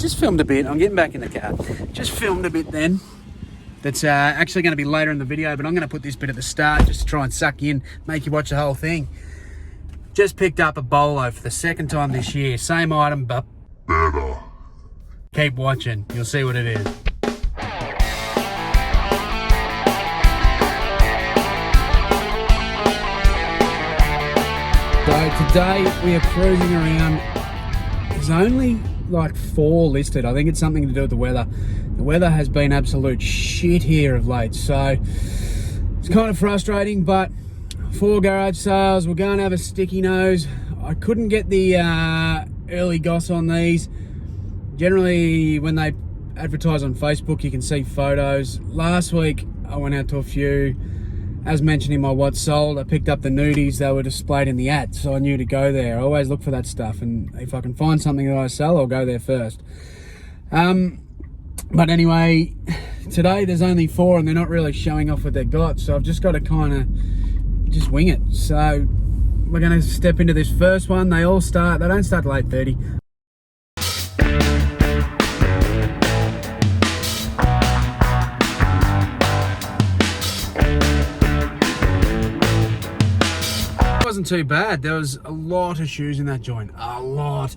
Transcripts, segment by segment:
just filmed a bit. I'm getting back in the car. Just filmed a bit then. That's actually going to be later in the video, but I'm going to put this bit at the start just to try and suck you in, make you watch the whole thing. Just picked up a BOLO for the second time this year. Same item, but better. Keep watching. You'll see what it is. So today we are cruising around. There's only like 4 listed. I think it's something to do with the weather. The weather has been absolute shit here of late, so it's kind of frustrating, but 4 garage sales. We're going to have a sticky nose. I couldn't get the early goss on these. Generally, when they advertise on Facebook, you can see photos. Last week, I went out to a few. As mentioned in my what's sold, I picked up the nudies. They were displayed in the ad, so I knew to go there. I always look for that stuff, and if I can find something that I sell, I'll go there first. But anyway, today there's only 4 and they're not really showing off what they've got, so I've just got to kind of just wing it. So we're going to step into this first one. They don't start till 8:30. It wasn't too bad. There was a lot of shoes in that joint, a lot.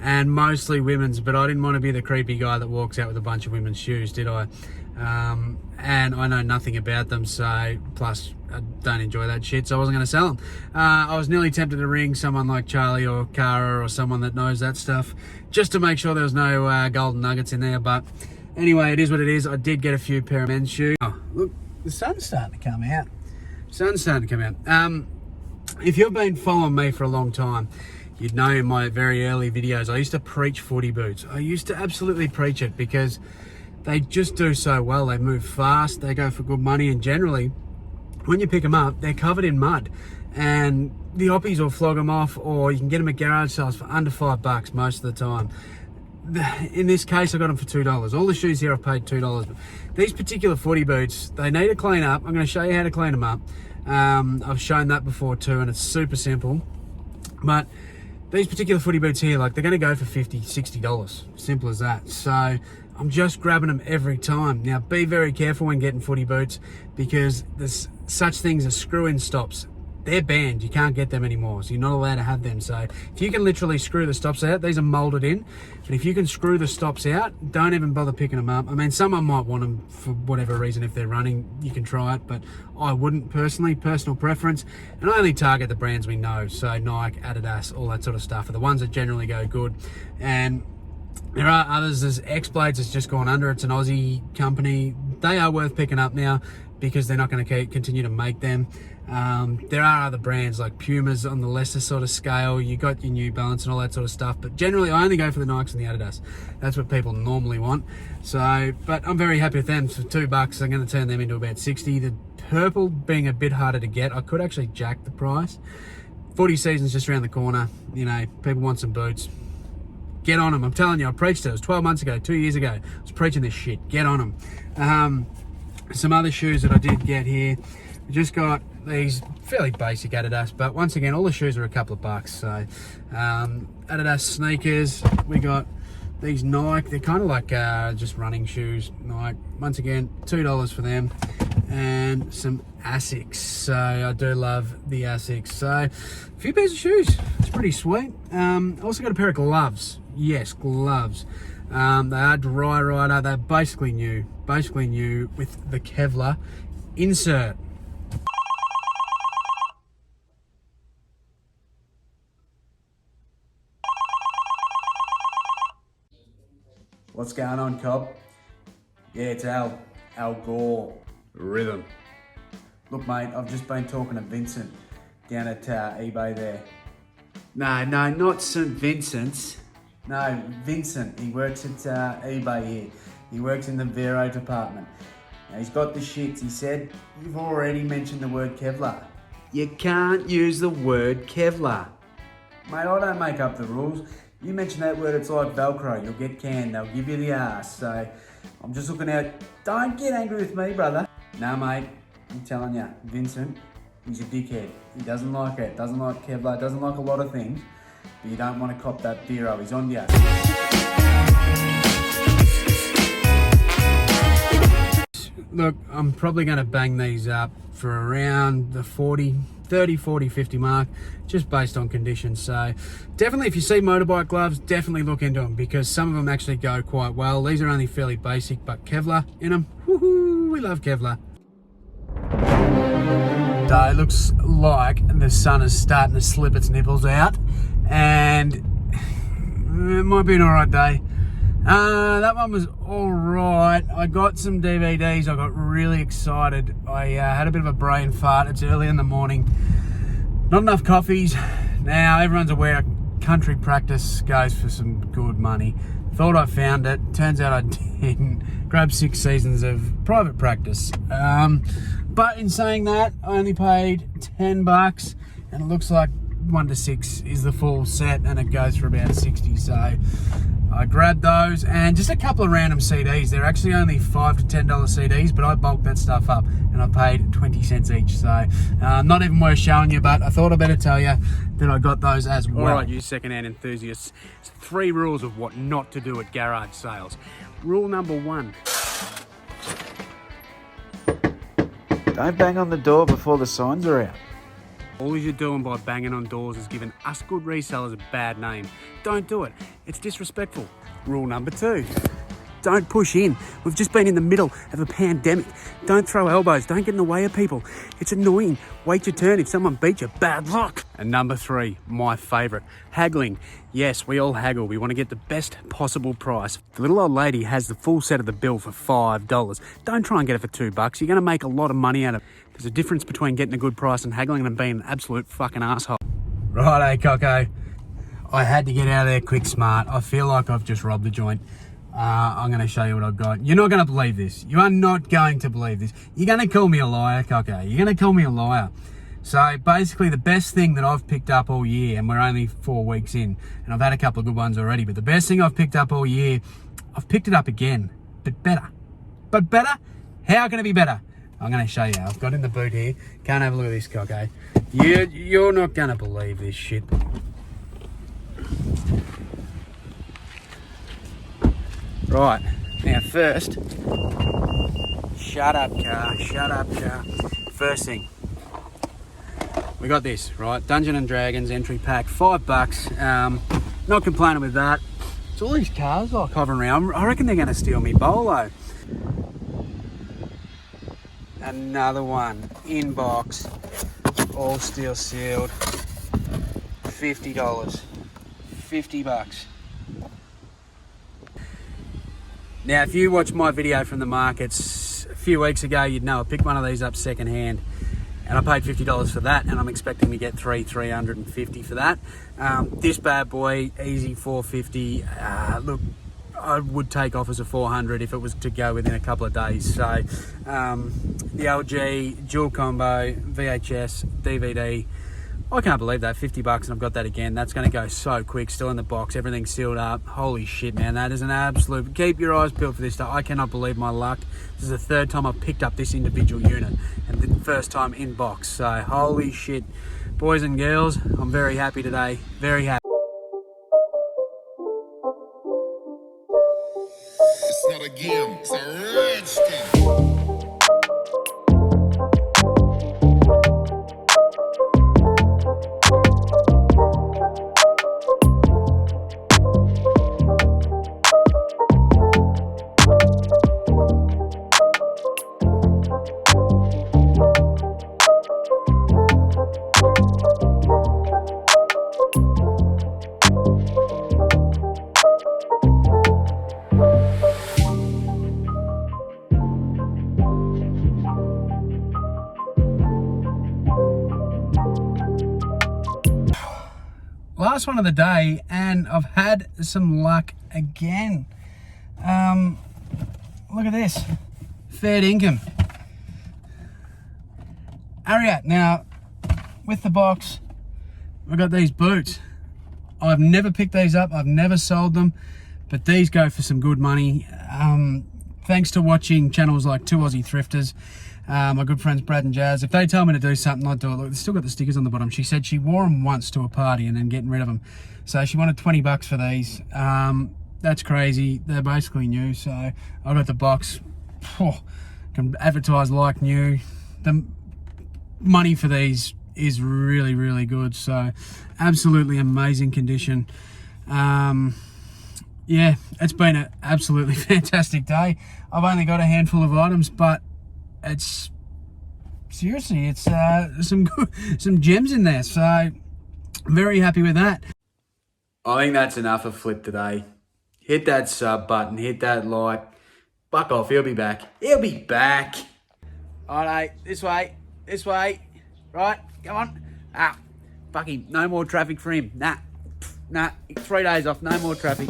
And mostly women's, but I didn't want to be the creepy guy that walks out with a bunch of women's shoes, did I? And I know nothing about them, so plus I don't enjoy that shit, so I wasn't going to sell them. I was nearly tempted to ring someone like Charlie or Cara or someone that knows that stuff, just to make sure there was no golden nuggets in there. But anyway, it is what it is. I did get a few pair of men's shoes. Oh, look, the sun's starting to come out. If you've been following me for a long time, you'd know in my very early videos, I used to preach footy boots. I used to absolutely preach it because they just do so well. They move fast, they go for good money, and generally, when you pick them up, they're covered in mud. And the oppies will flog them off, or you can get them at garage sales for under $5 most of the time. In this case, I got them for $2. All the shoes here I've paid $2. But these particular footy boots, they need to clean up. I'm going to show you how to clean them up. I've shown that before too, and it's super simple. But these particular footy boots here, like, they're going to go for $50, $60. Simple as that. So I'm just grabbing them every time. Now, be very careful when getting footy boots, because there's such things as screw-in stops. They're banned. You can't get them anymore, so you're not allowed to have them. So if you can literally screw the stops out, these are molded in, but if you can screw the stops out, don't even bother picking them up. I mean, someone might want them for whatever reason. If they're running, you can try it, but I wouldn't personally. Personal preference. And I only target the brands we know, so Nike, Adidas, all that sort of stuff are the ones that generally go good. And there are others. There's X-Blades that's just gone under. It's an Aussie company. They are worth picking up now, because they're not going to continue to make them. There are other brands like Puma's on the lesser sort of scale. You got your New Balance and all that sort of stuff, but generally I only go for the Nikes and the Adidas. That's what people normally want. So, but I'm very happy with them. For $2, I'm going to turn them into about 60. The purple being a bit harder to get, I could actually jack the price. Footy season's just around the corner. You know, people want some boots. Get on them. I'm telling you, I preached it. It was 12 months ago, 2 years ago. I was preaching this shit. Get on them. Some other shoes that I did get here. We just got these fairly basic Adidas, but once again, all the shoes are a couple of bucks. So Adidas sneakers. We got these Nike. They're kind of like just running shoes. Nike. Once again, $2 for them. And some Asics. So I do love the Asics. So a few pairs of shoes. It's pretty sweet. Also got a pair of gloves. Yes, gloves. They are dry rider. They're basically new with the Kevlar insert. What's going on, Cobb? Yeah, it's Al Gore. Rhythm. Look, mate, I've just been talking to Vincent down at eBay there. No, not St. Vincent's. No, Vincent. He works at eBay here. He works in the Vero department. Now, he's got the shits. He said, you've already mentioned the word Kevlar. You can't use the word Kevlar. Mate, I don't make up the rules. You mention that word, it's like Velcro. You'll get canned. They'll give you the ass. So I'm just looking out. Don't get angry with me, brother. No, mate. I'm telling you, Vincent, he's a dickhead. He doesn't like it. Doesn't like Kevlar. Doesn't like a lot of things. But you don't want to cop that Vero. He's on you. I'm probably going to bang these up for around the 30, 40, 50 mark, just based on conditions. So definitely, if you see motorbike gloves, definitely look into them, because some of them actually go quite well. These are only fairly basic, but Kevlar in them. Woohoo, we love Kevlar. So it looks like the sun is starting to slip its nipples out, and it might be an alright day. That one was alright. I got some DVDs. I got really excited. I had a bit of a brain fart. It's early in the morning. Not enough coffees. Now everyone's aware country practice goes for some good money. Thought I found it. Turns out I didn't. Grabbed 6 seasons of private practice. But in saying that, I only paid $10, and it looks like 1 to 6 is the full set, and it goes for about 60. So I grabbed those, and just a couple of random CDs. They're actually only $5 to $10 CDs, but I bulked that stuff up, and I paid 20 cents each. So not even worth showing you, but I thought I'd better tell you that I got those as well. All right, you second-hand enthusiasts, it's 3 rules of what not to do at garage sales. Rule number 1. Don't bang on the door before the signs are out. All you're doing by banging on doors is giving us good resellers a bad name. Don't do it. It's disrespectful. Rule number 2. Don't push in. We've just been in the middle of a pandemic. Don't throw elbows. Don't get in the way of people. It's annoying. Wait your turn. If someone beats you, bad luck. And number 3, my favourite, haggling. Yes, we all haggle. We want to get the best possible price. The little old lady has the full set of the bill for $5. Don't try and get it for $2. You're going to make a lot of money out of it. There's a difference between getting a good price and haggling and being an absolute fucking asshole. Righto, Coco. I had to get out of there quick smart. I feel like I've just robbed the joint. I'm going to show you what I've got. You're not going to believe this. You are not going to believe this. You're going to call me a liar, Coco. You're going to call me a liar. So basically the best thing that I've picked up all year, and we're only 4 weeks in, and I've had a couple of good ones already, but the best thing I've picked up all year, I've picked it up again, but better. But better? How can it be better? I'm going to show you. I've got in the boot here. Can't have a look at this, Coco. You're not going to believe this shit. Right, now first, shut up car. First thing, we got this, right? Dungeons and Dragons entry pack, $5. Not complaining with that. It's all these cars like hovering around. I reckon they're going to steal me BOLO. Another one, in box, all steel sealed, $50, $50. Now, if you watch my video from the markets a few weeks ago, you'd know I picked one of these up second hand, and I paid $50 for that, and I'm expecting to get $350 for that. This bad boy, easy $450. Look, I would take off as a $400 if it was to go within a couple of days. So the LG dual combo VHS DVD, I can't believe that, $50 and I've got that again. That's going to go so quick, still in the box, everything's sealed up. Holy shit, man, that is an absolute, keep your eyes peeled for this stuff. I cannot believe my luck. This is the 3rd time I've picked up this individual unit, and the 1st time in box. So holy shit, boys and girls, I'm very happy today, very happy. It's not a game, it's a rich thing. Last one of the day, and I've had some luck again. Look at this, fair income. Ariat. Now, with the box, I've got these boots. I've never picked these up, I've never sold them, but these go for some good money. Thanks to watching channels like Two Aussie Thrifters, my good friends Brad and Jazz. If they tell me to do something, I'd do it. Look, they've still got the stickers on the bottom. She said she wore them once to a party and then getting rid of them. So she wanted $20 for these. That's crazy. They're basically new, so I got the box. can advertise like new. The money for these is really, really good. So absolutely amazing condition. Yeah, it's been an absolutely fantastic day. I've only got a handful of items, but it's seriously, it's some gems in there. So I'm very happy with that. I think that's enough of Flip today. Hit that sub button, hit that like. Fuck off, he'll be back. He'll be back. All right, this way. Right, come on. Fuck him, no more traffic for him. Nah, 3 days off, no more traffic.